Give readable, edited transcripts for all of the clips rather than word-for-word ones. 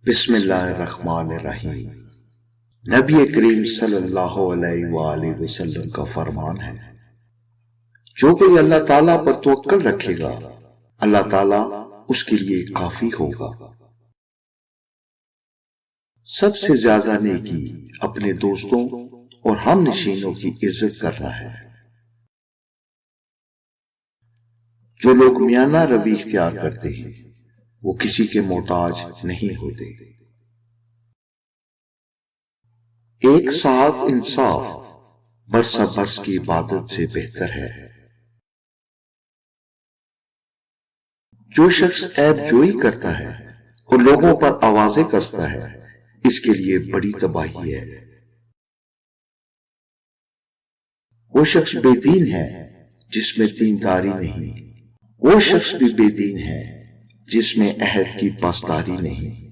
بسم اللہ الرحمن الرحیم۔ نبی کریم صلی اللہ علیہ وآلہ وسلم کا فرمان ہے، جو کوئی اللہ تعالیٰ پر توکل رکھے گا اللہ تعالیٰ اس کے لیے کافی ہوگا۔ سب سے زیادہ نیکی اپنے دوستوں اور ہم نشینوں کی عزت کرنا ہے۔ جو لوگ میانہ روی اختیار کرتے ہیں وہ کسی کے محتاج نہیں ہوتے۔ ایک صاف انصاف برسہ برس کی عبادت سے بہتر ہے۔ جو شخص عیب جوئی کرتا ہے اور لوگوں پر آوازیں کستا ہے اس کے لیے بڑی تباہی ہے۔ وہ شخص بے دین ہے جس میں دینداری نہیں، وہ شخص بھی بے دین ہے جس میں عہد کی پاسداری نہیں۔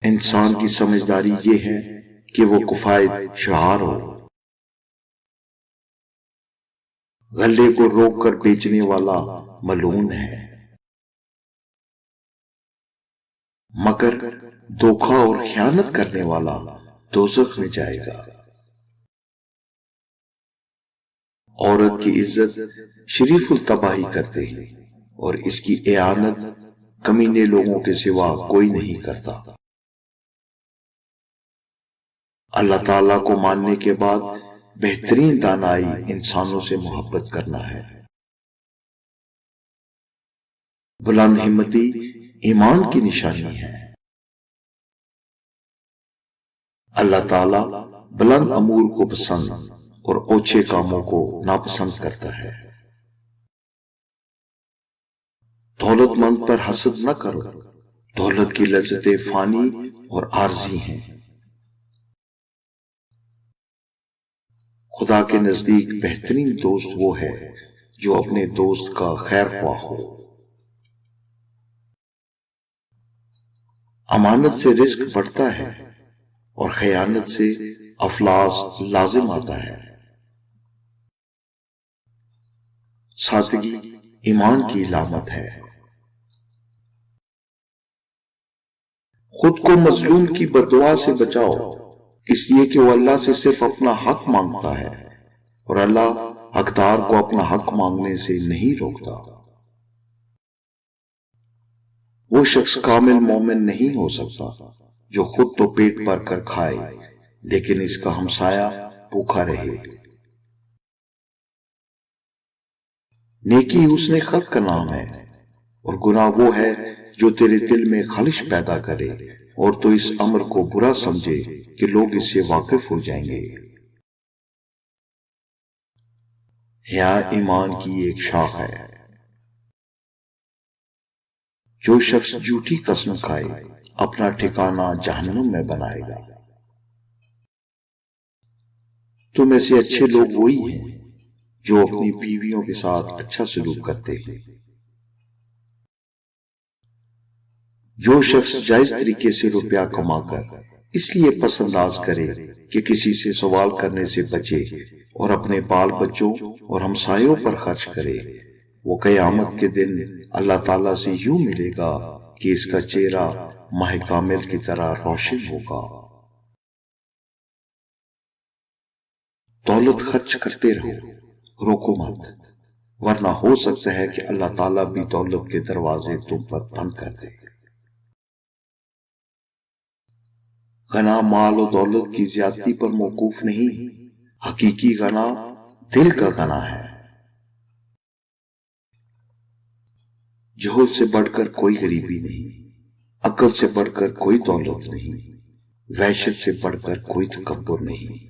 انسان کی سمجھداری یہ ہے کہ وہ کفایت شعار ہو۔ غلے کو روک کر بیچنے والا ملعون ہے، مگر دھوکہ اور خیانت کرنے والا دوزخ میں جائے گا۔ عورت کی عزت شریف الطباہی کرتے ہیں اور اس کی اعانت کمینے لوگوں کے سوا کوئی نہیں کرتا۔ اللہ تعالیٰ کو ماننے کے بعد بہترین دانائی انسانوں سے محبت کرنا ہے۔ بلند ہمتی ایمان کی نشانی ہے۔ اللہ تعالیٰ بلند امور کو پسند اور اونچے کاموں کو ناپسند کرتا ہے۔ دولت مند پر حسد نہ کرو، دولت کی لذتیں فانی اور عارضی ہیں۔ خدا کے نزدیک بہترین دوست وہ ہے جو اپنے دوست کا خیر خواہ ہو۔ امانت سے رزق بڑھتا ہے اور خیانت سے افلاس لازم آتا ہے۔ سادگی ایمان کی علامت ہے۔ خود کو مظلوم کی بددعا سے بچاؤ، اس لیے کہ وہ اللہ سے صرف اپنا حق مانگتا ہے اور اللہ حقدار کو اپنا حق مانگنے سے نہیں روکتا۔ وہ شخص کامل مومن نہیں ہو سکتا جو خود تو پیٹ بھر کر کھائے لیکن اس کا ہمسایہ بھوکا رہے۔ نیکی حسن خلق کا نام ہے اور گناہ وہ ہے جو تیرے دل میں خلش پیدا کرے اور تو اس امر کو برا سمجھے کہ لوگ اس سے واقف ہو جائیں گے۔ حیا ایمان کی ایک شاخ ہے۔ جو شخص جھوٹی قسم کھائے اپنا ٹھکانہ جہنم میں بنائے گا۔ تم میں سے اچھے لوگ وہی ہیں جو اپنی بیویوں کے ساتھ اچھا سلوک کرتے ہیں۔ جو شخص جائز طریقے سے روپیہ کما کر اس لیے پس انداز کرے کہ کسی سے سوال کرنے سے بچے اور اپنے بال بچوں اور ہمسایوں پر خرچ کرے، وہ قیامت کے دن اللہ تعالیٰ سے یوں ملے گا کہ اس کا چہرہ ماہ کامل کی طرح روشن ہوگا۔ دولت خرچ کرتے رہو، روکو مت، ورنہ ہو سکتا ہے کہ اللہ تعالیٰ بھی دولت کے دروازے تم پر بند کر دے۔ غنا مال و دولت کی زیادتی پر موقوف نہیں، حقیقی غنا دل کا غنا ہے۔ جوہر سے بڑھ کر کوئی غریبی نہیں، عقل سے بڑھ کر کوئی دولت نہیں، وحشت سے بڑھ کر کوئی تکبر نہیں۔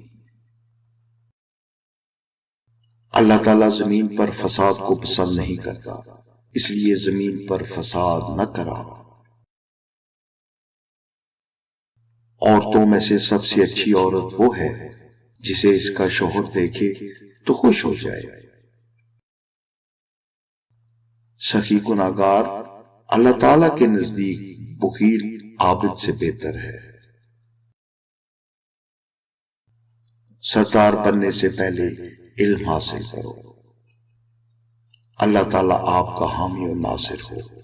اللہ تعالیٰ زمین پر فساد کو پسند نہیں کرتا، اس لیے زمین پر فساد نہ کرا۔ عورتوں میں سے سب سے اچھی عورت وہ ہے جسے اس کا شوہر دیکھے تو خوش ہو جائے۔ سخی گناہگار اللہ تعالیٰ کے نزدیک بخیل عابد سے بہتر ہے۔ سردار بننے سے پہلے علم حاصل کرو۔ اللہ تعالیٰ آپ کا حامی و ناصر ہو۔